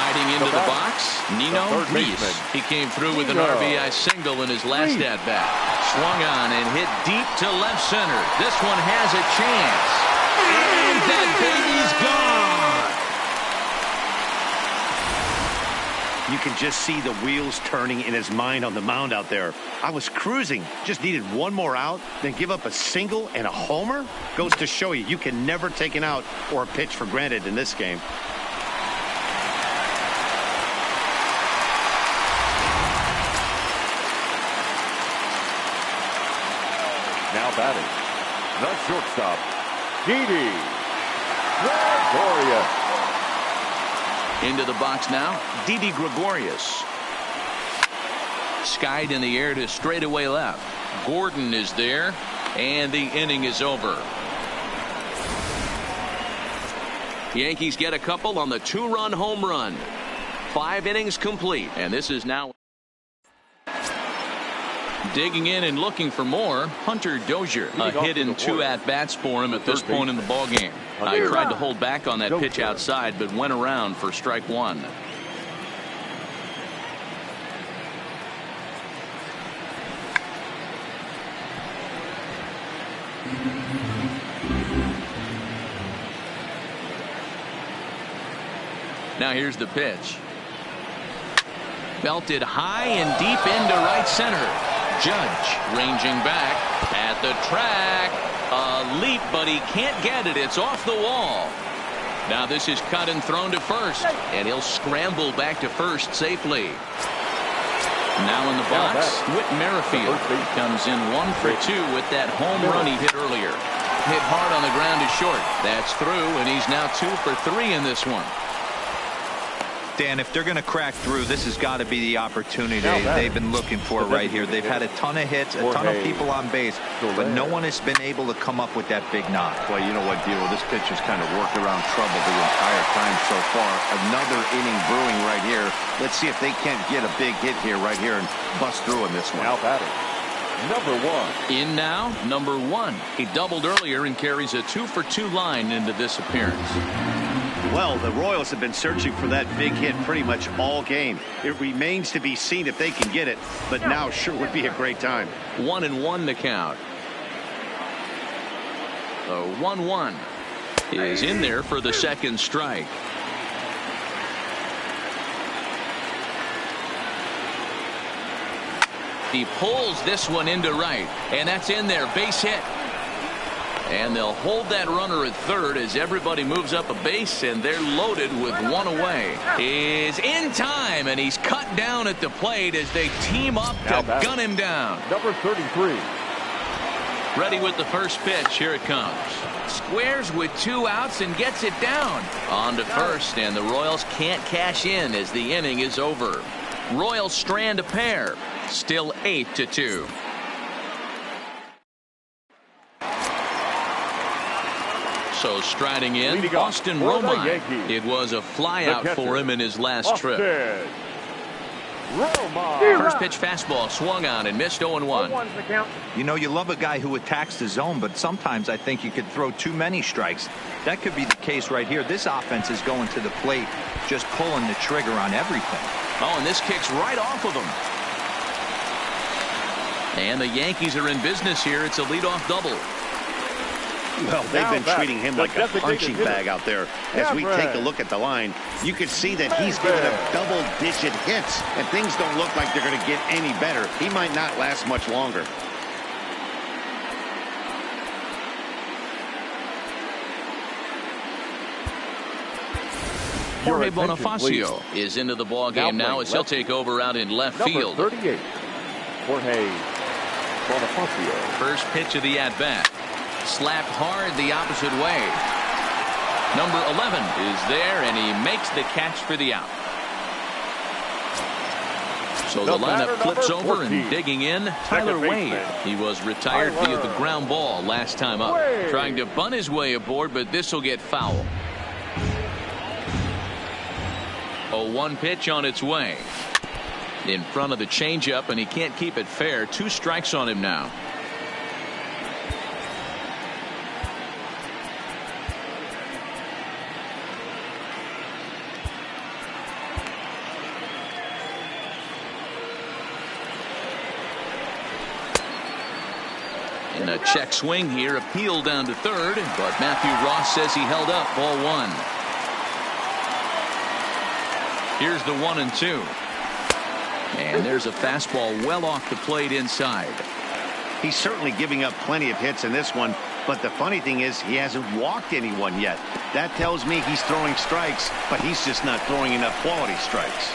Sliding into the box, Nino Reese. He came through with an RBI single in his last at-bat. Swung on and hit deep to left center. This one has a chance. And that baby's gone. You can just see the wheels turning in his mind on the mound out there. I was cruising, just needed one more out, then give up a single and a homer? Goes to show you can never take an out or a pitch for granted in this game. Now batting, the shortstop, Didi Gregorius. Into the box now, Didi Gregorius. Skied in the air to straightaway left. Gordon is there, and the inning is over. Yankees get a couple on the 2-run home run. 5 innings complete, and this is now digging in and looking for more. Hunter Dozier, a hit in 2 at-bats for him at this point in the ballgame. He tried to hold back on that pitch outside, but went around for strike 1. Now here's the pitch. Belted high and deep into right center. Judge ranging back at the track. A leap, but he can't get it. It's off the wall. Now this is cut and thrown to first, and he'll scramble back to first safely. Now in the box, Whit Merrifield comes in 1 for 2 with that home run he hit earlier. Hit hard on the ground to short. That's through, and he's now 2 for 3 in this one. Dan, if they're going to crack through, this has got to be the opportunity they've been looking for right here. They've had a ton of hits, a ton of people on base, but no one has been able to come up with that big knock. Well, you know what, Dilo, this pitch has kind of worked around trouble the entire time so far. Another inning brewing right here. Let's see if they can't get a big hit here right here and bust through in this one. Now batting, number 1. In now, number 1. He doubled earlier and carries a 2 for 2 line into this appearance. Well, the Royals have been searching for that big hit pretty much all game. It remains to be seen if they can get it, but now sure would be a great time. 1-1 to count. The 1-1 is in there for the second strike. He pulls this one into right, and that's in there. Base hit. And they'll hold that runner at third as everybody moves up a base, and they're loaded with 1 away. Is in time, and he's cut down at the plate as they team up to gun him down. Number 33. Ready with the first pitch. Here it comes. Squares with 2 outs and gets it down. On to first, and the Royals can't cash in as the inning is over. Royals strand a pair. Still 8-2. So striding in, Austin Romine. It was a flyout for him in his last trip. First pitch fastball swung on and missed 0-1. You know, you love a guy who attacks the zone, but sometimes I think you could throw too many strikes. That could be the case right here. This offense is going to the plate, just pulling the trigger on everything. Oh, and this kicks right off of him. And the Yankees are in business here. It's a leadoff double. Well, they've been treating him like a punching bag out there. As we take a look at the line, you can see that he's given up double-digit hits, and things don't look like they're going to get any better. He might not last much longer. Jorge Bonifacio is into the ball game now as he'll take over out in left field. Number 38, Jorge Bonifacio. First pitch of the at-bat. Slapped hard the opposite way. Number 11 is there, and he makes the catch for the out. So the lineup flips over, and digging in, Tyler Wade. He was retired via the ground ball last time up. Trying to bunt his way aboard, but this will get foul. 0-1 pitch on its way. In front of the changeup, and he can't keep it fair. 2 strikes on him now. And a check swing here, appeal down to third, but Matthew Ross says he held up. Ball 1. Here's the 1-2. And there's a fastball well off the plate inside. He's certainly giving up plenty of hits in this one, but the funny thing is he hasn't walked anyone yet. That tells me he's throwing strikes, but he's just not throwing enough quality strikes.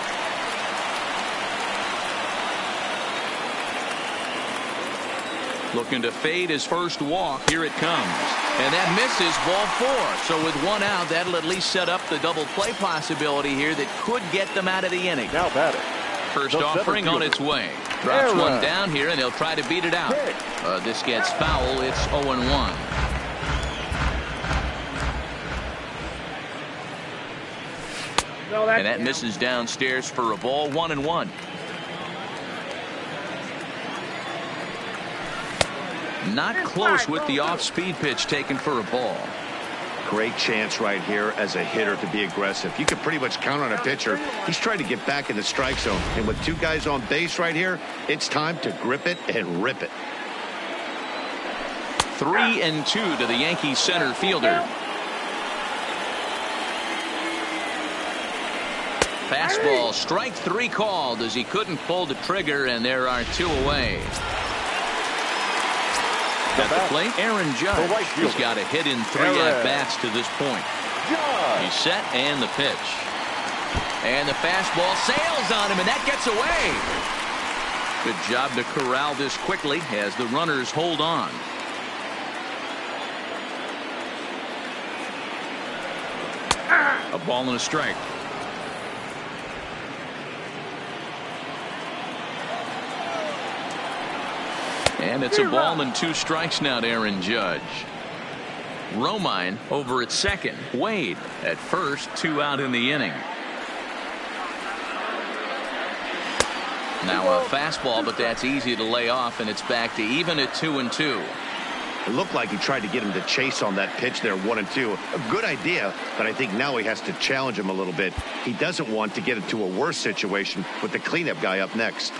Looking to fade his first walk. Here it comes. And that misses. Ball 4. So with 1 out, that'll at least set up the double play possibility here that could get them out of the inning. Now batting. First offering on its way. Drops one down here, and they'll try to beat it out. This gets foul. It's 0-1. And that misses downstairs for a ball. 1-1. Not close with the off-speed pitch taken for a ball. Great chance right here as a hitter to be aggressive. You can pretty much count on a pitcher. He's trying to get back in the strike zone. And with 2 guys on base right here, it's time to grip it and rip it. 3-2 to the Yankees center fielder. Fastball, strike 3 called as he couldn't pull the trigger, and there are 2 away. At the plate, Aaron Judge. He's got a hit in 3 at-bats to this point. He's set, and the pitch. And the fastball sails on him, and that gets away. Good job to corral this quickly as the runners hold on. A ball and a strike. And it's a ball and 2 strikes now to Aaron Judge. Romine over at second. Wade at first. 2 out in the inning. Now a fastball, but that's easy to lay off, and it's back to even at 2-2. It looked like he tried to get him to chase on that pitch there, 1-2. A good idea, but I think now he has to challenge him a little bit. He doesn't want to get into a worse situation with the cleanup guy up next.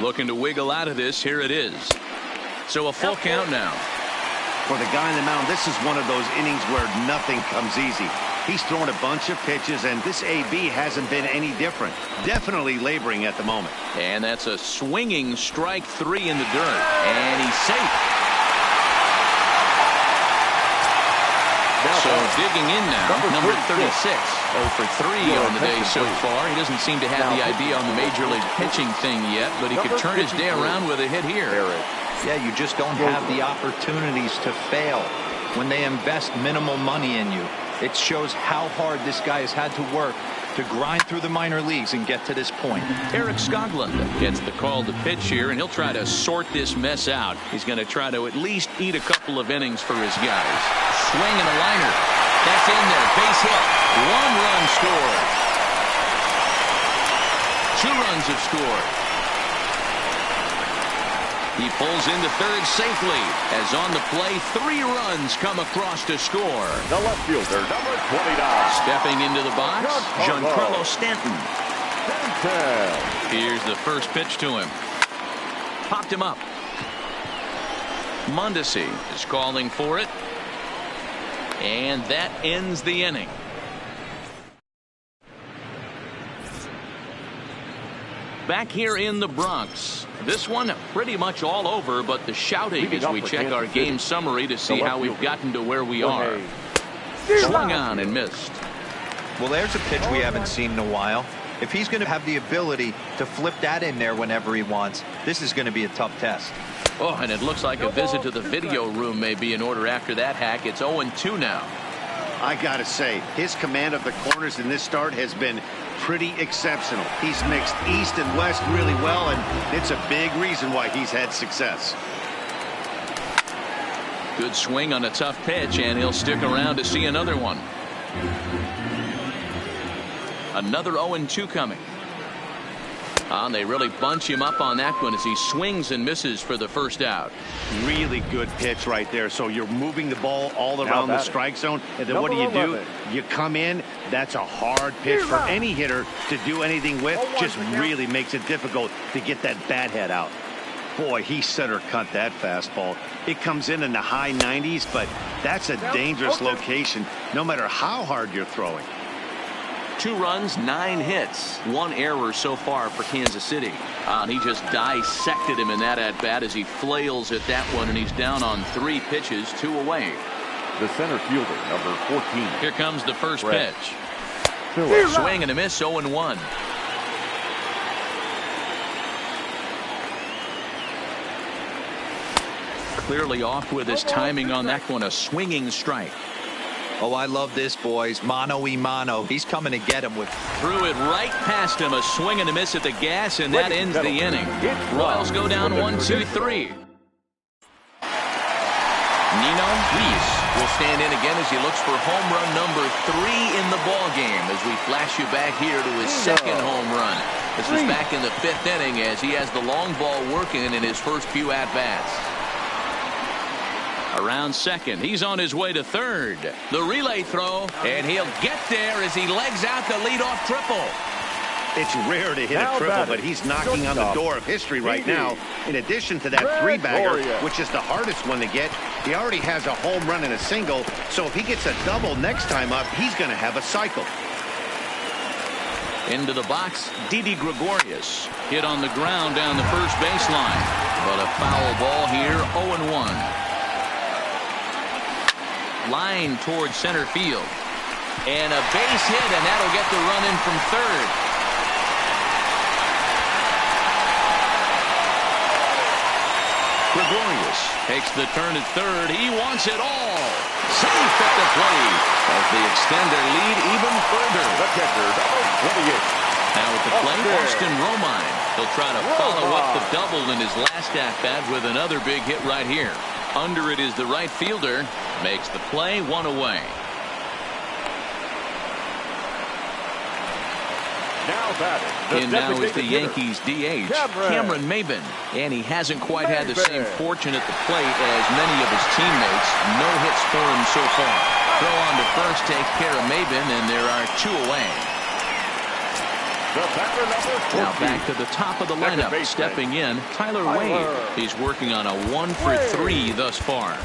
Looking to wiggle out of this. Here it is. So a full count now. For the guy on the mound, this is one of those innings where nothing comes easy. He's thrown a bunch of pitches, and this AB hasn't been any different. Definitely laboring at the moment. And that's a swinging strike 3 in the dirt. And he's safe. So digging in now, number 36. 0 for 3 on the day so far. He doesn't seem to have the idea on the Major League pitching thing yet, but he could turn his day around with a hit here. Yeah, you just don't have the opportunities to fail when they invest minimal money in you. It shows how hard this guy has had to work to grind through the minor leagues and get to this point. Eric Skoglund gets the call to pitch here, and he'll try to sort this mess out. He's going to try to at least eat a couple of innings for his guys. Swing and a liner. That's in there. Base hit. 1 run scored. 2 runs have scored. He pulls into third safely as on the play 3 runs come across to score. The left fielder, number 29. Stepping into the box, Giancarlo Stanton. Here's the first pitch to him. Popped him up. Mondesi is calling for it. And that ends the inning. Back here in the Bronx. This one pretty much all over, but the shouting as we check our game summary to see how we've gotten to where we are. Swung on and missed. Well, there's a pitch we haven't seen in a while. If he's going to have the ability to flip that in there whenever he wants, this is going to be a tough test. Oh, and it looks like a visit to the video room may be in order after that hack. It's 0-2 now. I gotta say, his command of the corners in this start has been pretty exceptional. He's mixed east and west really well, and it's a big reason why he's had success. Good swing on a tough pitch, and he'll stick around to see another one. Another 0-2 coming. And they really bunch him up on that one as he swings and misses for the first out. Really good pitch right there. So you're moving the ball all around the strike zone, and then what do? You come in. That's a hard pitch for any hitter to do anything with. Just really makes it difficult to get that bat head out. Boy, he center cut that fastball. It comes in the high 90s, but that's a dangerous location no matter how hard you're throwing. 2 runs, 9 hits, 1 error so far for Kansas City. And he just dissected him in that at-bat as he flails at that one, and he's down on 3 pitches, 2 away. The center fielder, number 14. Here comes the first pitch. Swing and a miss, 0-1. Clearly off with his timing on that one, a swinging strike. Oh, I love this, boys. Mano-y-mano. He's coming to get him with. Threw it right past him, a swing and a miss at the gas, and that ends the inning. Royals go down 1-2-3. Nino Luis will stand in again as he looks for home run number 3 in the ball game as we flash you back here to his second home run. This is back in the 5th inning as he has the long ball working in his first few at-bats. Around second, he's on his way to third. The relay throw, and he'll get there as he legs out the leadoff triple. It's rare to hit a triple, but he's knocking on the door of history right now. In addition to that 3-bagger, which is the hardest one to get, he already has a home run and a single, so if he gets a double next time up, he's going to have a cycle. Into the box, Didi Gregorius. Hit on the ground down the first baseline, but a foul ball here, 0-1. Line towards center field. And a base hit, and that'll get the run in from third. Gregorius takes the turn at third. He wants it all. Safe at the plate as they extend their lead even further. The catcher, number 28. Now at the plate, Austin Romine. He'll try to follow up the double in his last at-bat with another big hit right here. Under it is the right fielder. Makes the play, 1 away. In now is the Yankees DH, Cameron Maybin. And he hasn't quite had the same fortune at the plate as many of his teammates. No hits for him so far. Throw on to first takes care of Maybin, and there are 2 away. Now back to the top of the lineup. Stepping in, Tyler Wade. He's working on a 1 for 3 thus far.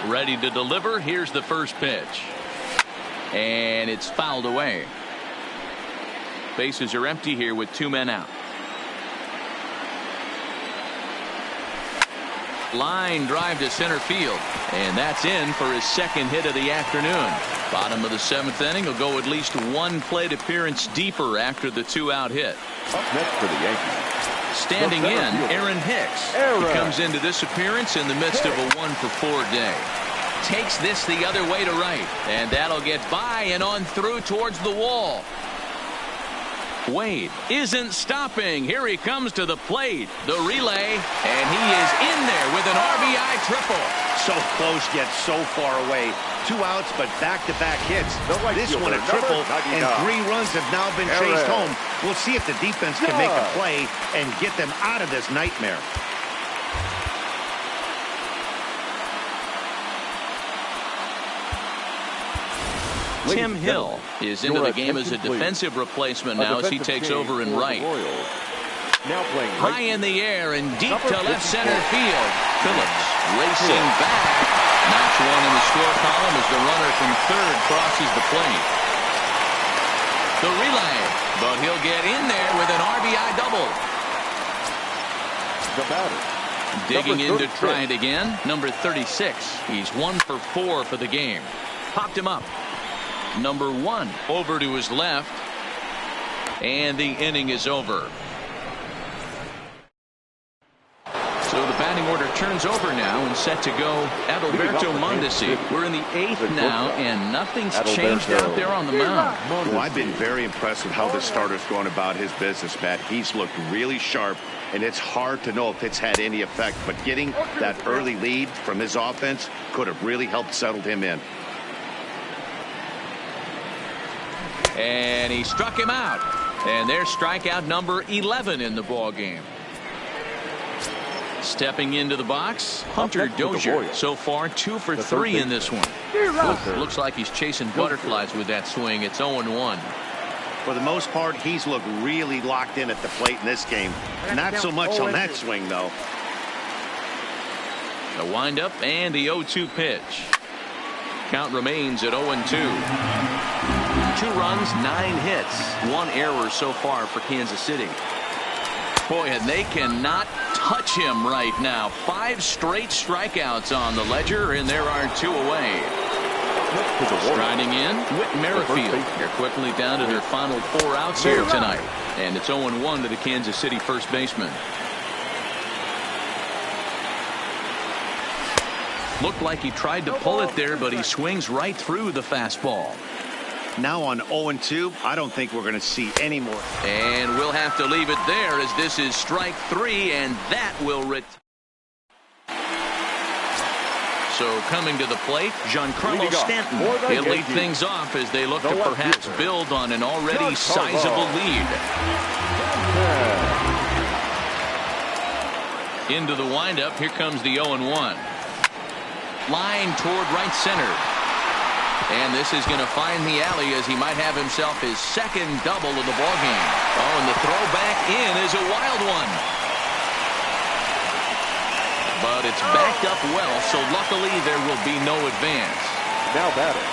Ready to deliver. Here's the first pitch. And it's fouled away. Bases are empty here with 2 men out. Line drive to center field. And that's in for his second hit of the afternoon. Bottom of the 7th inning. He'll go at least 1 plate appearance deeper after the 2-out hit. Up next for the Yankees. Standing in, Aaron Hicks. He comes into this appearance in the midst of a 1 for 4 day. Takes this the other way to right. And that'll get by and on through towards the wall. Wade isn't stopping. Here he comes to the plate. The relay. And he is in there with an RBI triple. So close yet so far away. 2 outs, but back-to-back hits. This one a triple, and 3 runs have now been chased home. We'll see if the defense can make a play and get them out of this nightmare. Tim Hill is into the game as a defensive replacement now as he takes over in right. High in the air and deep to left center field. Phillips racing back. Knocks one in the score column as the runner from third crosses the plate. The relay, but he'll get in there with an RBI double. The batter. Digging in to try it again. Number 36. He's 1 for 4 for the game. Popped him up. Number 1 over to his left. And the inning is over. So the batting order turns over now and set to go Adalberto Mondesi. We're in the 8th now, and nothing's changed out there on the mound. Well, I've been very impressed with how this starter's going about his business, Matt. He's looked really sharp, and it's hard to know if it's had any effect. But getting that early lead from his offense could have really helped settle him in. And he struck him out. And there's strikeout number 11 in the ball game. Stepping into the box, Hunter Dozier. So far, 2 for 3 in this one. Looks like he's chasing butterflies with that swing. It's 0-1. For the most part, he's looked really locked in at the plate in this game. Not so much on that swing, though. The windup and the 0-2 pitch. Count remains at 0-2. 2 runs, 9 hits, 1 error so far for Kansas City. Boy, and they cannot touch him right now. 5 straight strikeouts on the ledger, and there are 2 away. Striding in, Whit Merrifield. They're quickly down to their final 4 outs here tonight. And it's 0-1 to the Kansas City first baseman. Looked like he tried to pull it there, but he swings right through the fastball. Now on 0-2, I don't think we're going to see any more. And we'll have to leave it there as this is strike 3, and that will So coming to the plate, Giancarlo Stanton. He'll lead things off as they look to perhaps build on an already sizable lead. Into the windup, here comes the 0-1. Line toward right center. And this is going to find the alley as he might have himself his second double of the ballgame. Oh, and the throw back in is a wild one. But it's backed up well, so luckily there will be no advance. Now batting,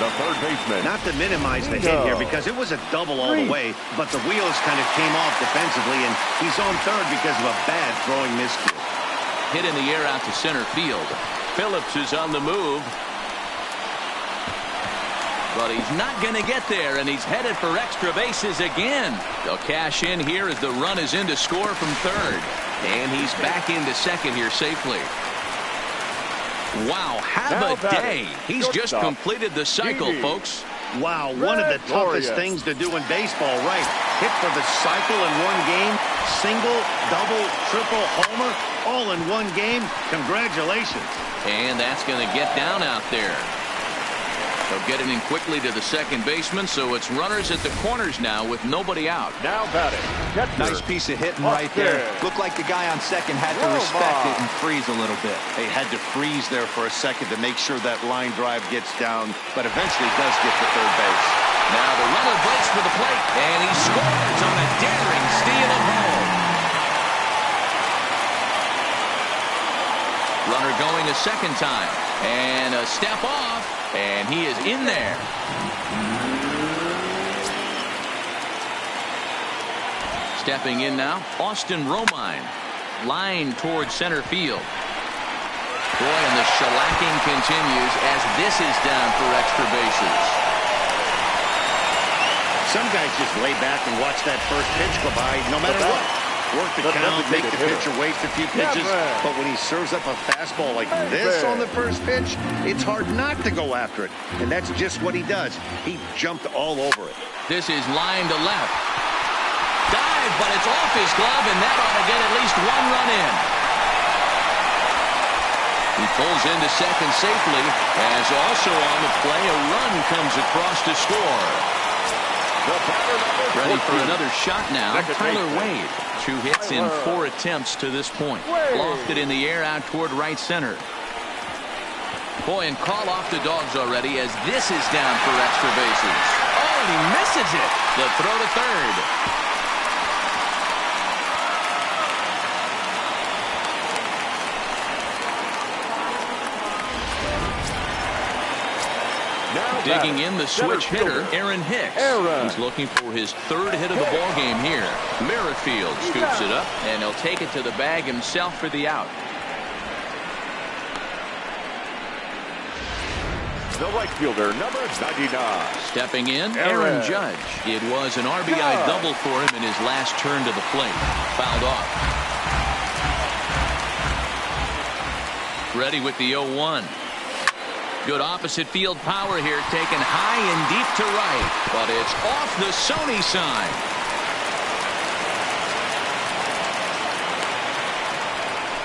the third baseman. Not to minimize the hit here because it was a double all the way, but the wheels kind of came off defensively, and he's on third because of a bad throwing miscue. Hit in the air out to center field. Phillips is on the move. But he's not going to get there, and he's headed for extra bases again. They'll cash in here as the run is in to score from third. And he's back into second here safely. Wow, have a day. He's just completed the cycle, folks. Wow, one of the toughest things to do in baseball, right? Hit for the cycle in one game, single, double, triple, homer, all in one game. Congratulations. And that's going to get down out there. They'll get it in quickly to the second baseman, so it's runners at the corners now with nobody out. Now batting. Nice piece of hitting right there. Looked like the guy on second had to respect it and freeze a little bit. They had to freeze there for a second to make sure that line drive gets down, but eventually does get to third base. Now the runner breaks for the plate, and he scores on a daring steal at home. Runner going a second time, and a step off. And he is in there. Stepping in now, Austin Romine. Line towards center field. Boy, and the shellacking continues as this is down for extra bases. Some guys just lay back and watch that first pitch go by no matter what. Work the count, make the pitcher waste a few pitches, but when he serves up a fastball like this on the first pitch, it's hard not to go after it, and that's just what he does. He jumped all over it. This is line to left. Dive, but it's off his glove, and that ought to get at least 1 run in. He pulls into second safely, as also on the play, a run comes across to score. Ready for another shot now, Tyler Wade. 2 hits in 4 attempts to this point. Lofted in the air out toward right center. Boy, and call off the dogs already as this is down for extra bases. Oh, and he misses it. The throw to third. Digging in the switch hitter, Aaron Hicks. He's looking for his 3rd hit of the ball game here. Merrifield scoops it up, and he'll take it to the bag himself for the out. The right fielder, number 99. Stepping in, Aaron Judge. It was an RBI double for him in his last turn to the plate. Fouled off. Ready with the 0-1. Good opposite field power here, taken high and deep to right, but it's off the Sony sign.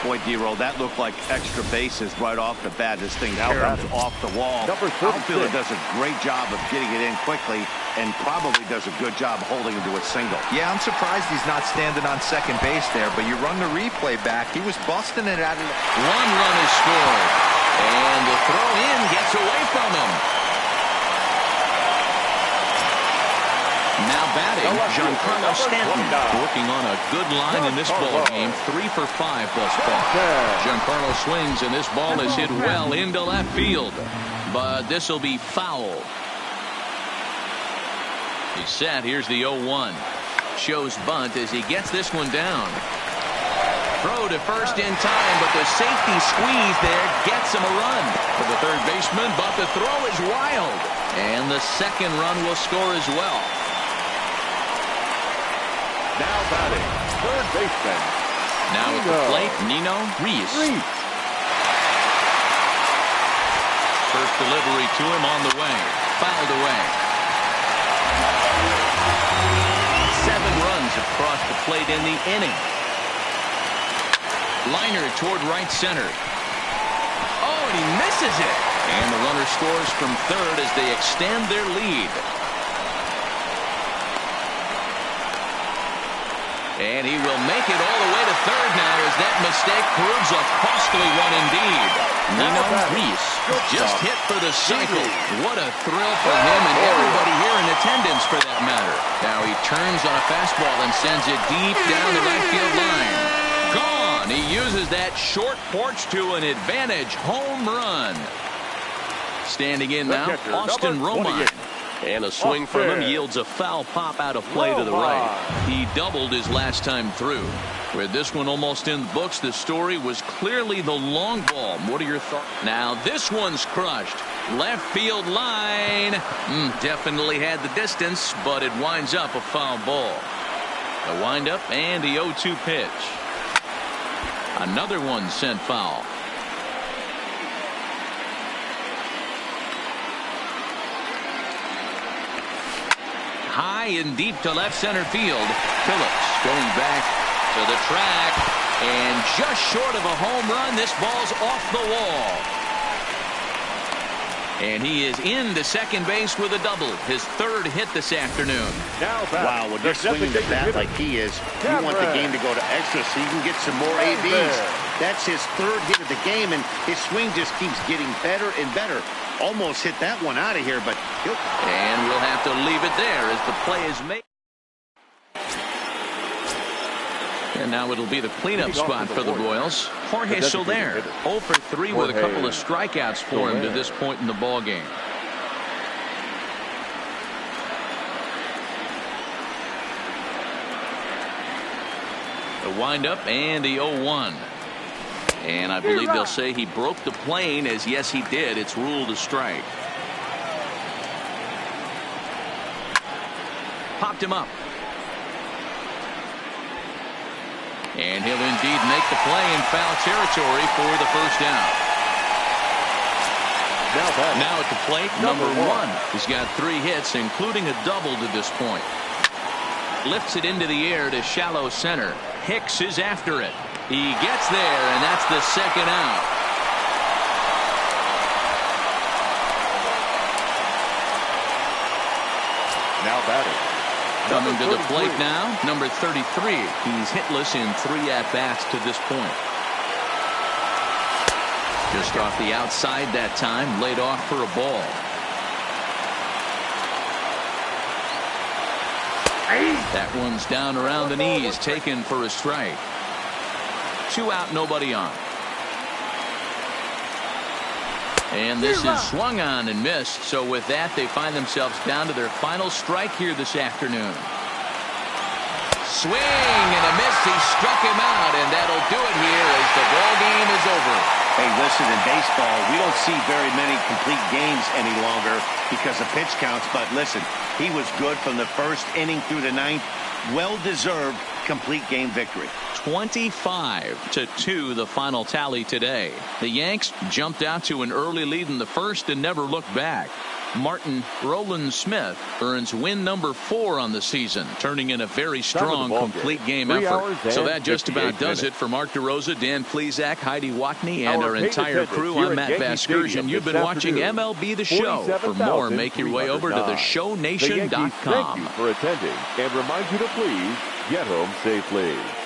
Boy, D-Roll, that looked like extra bases right off the bat. This thing caroms off the wall. Outfielder does a great job of getting it in quickly and probably does a good job holding him to a single. Yeah, I'm surprised he's not standing on second base there, but you run the replay back. He was busting it out of the... 1 run is scored. And the throw in gets away from him. Now batting, Giancarlo Stanton, working on a good line in this ball game, 3 for 5 thus far. Giancarlo swings, and this ball is hit well into left field, but this will be foul. He's set. Here's the 0-1. Shows bunt as he gets this one down. Throw to first in time, but the safety squeeze there gets him a run for the third baseman, but the throw is wild, and the second run will score as well. Now batting, third baseman. Now at the plate, Nino Reese. First delivery to him on the way. Fouled away. 7 runs across the plate in the inning. Liner toward right center. Oh, and he misses it. And the runner scores from third as they extend their lead. And he will make it all the way to third now as that mistake proves a costly one indeed. Nino Reese just hit for the cycle. What a thrill for him and everybody here in attendance for that matter. Now he turns on a fastball and sends it deep down the right field line. Gone. He uses that short porch to an advantage home run. Standing in now, Austin Romine. And a swing from him yields a foul pop out of play to the right. He doubled his last time through. With this one almost in the books, the story was clearly the long ball. What are your thoughts? Now this one's crushed. Left field line. Definitely had the distance, but it winds up a foul ball. The windup and the 0-2 pitch. Another one sent foul. High and deep to left center field. Phillips going back to the track, and just short of a home run, this ball's off the wall. And he is into second base with a double, his third hit this afternoon. Wow, when you're swinging the bat like he is, you want the game to go to extra so you can get some more ABs. That's his third hit of the game, and his swing just keeps getting better and better. Almost hit that one out of here, but and we'll have to leave it there as the play is made. And now it'll be the cleanup spot for the Royals. Jorge Soler, 0 for 3 with a couple of strikeouts for him to this point in the ball game. The windup and the 0-1. And I believe they'll say he broke the plane, as yes he did. It's ruled a strike. Popped him up. And he'll indeed make the play in foul territory for the first down. Now at the plate, number 1. He's got 3 hits, including a double to this point. Lifts it into the air to shallow center. Hicks is after it. He gets there, and that's the second out. Now batting. Coming to the plate now, number 33. He's hitless in 3 at-bats to this point. Just off the outside that time, laid off for a ball. That one's down around the knees, taken for a strike. 2 out, nobody on. And this is swung on and missed. So with that, they find themselves down to their final strike here this afternoon. Swing and a miss. He struck him out, and that'll do it here as the ball game is over. Hey, listen, in baseball, we don't see very many complete games any longer because of pitch counts. But listen, he was good from the first inning through the 9th. Well-deserved complete game victory. 25-2 the final tally today. The Yanks jumped out to an early lead in the first and never looked back. Martin Roland Smith earns win number 4 on the season, turning in a very strong complete game effort. So that just about does it for Mark DeRosa, Dan Plesac, Heidi Watney, and our entire crew. I'm Matt Vasgersian. You've been watching MLB The Show. For more, make your way over to theshownation.com. Thank you for attending and remind you to please get home safely.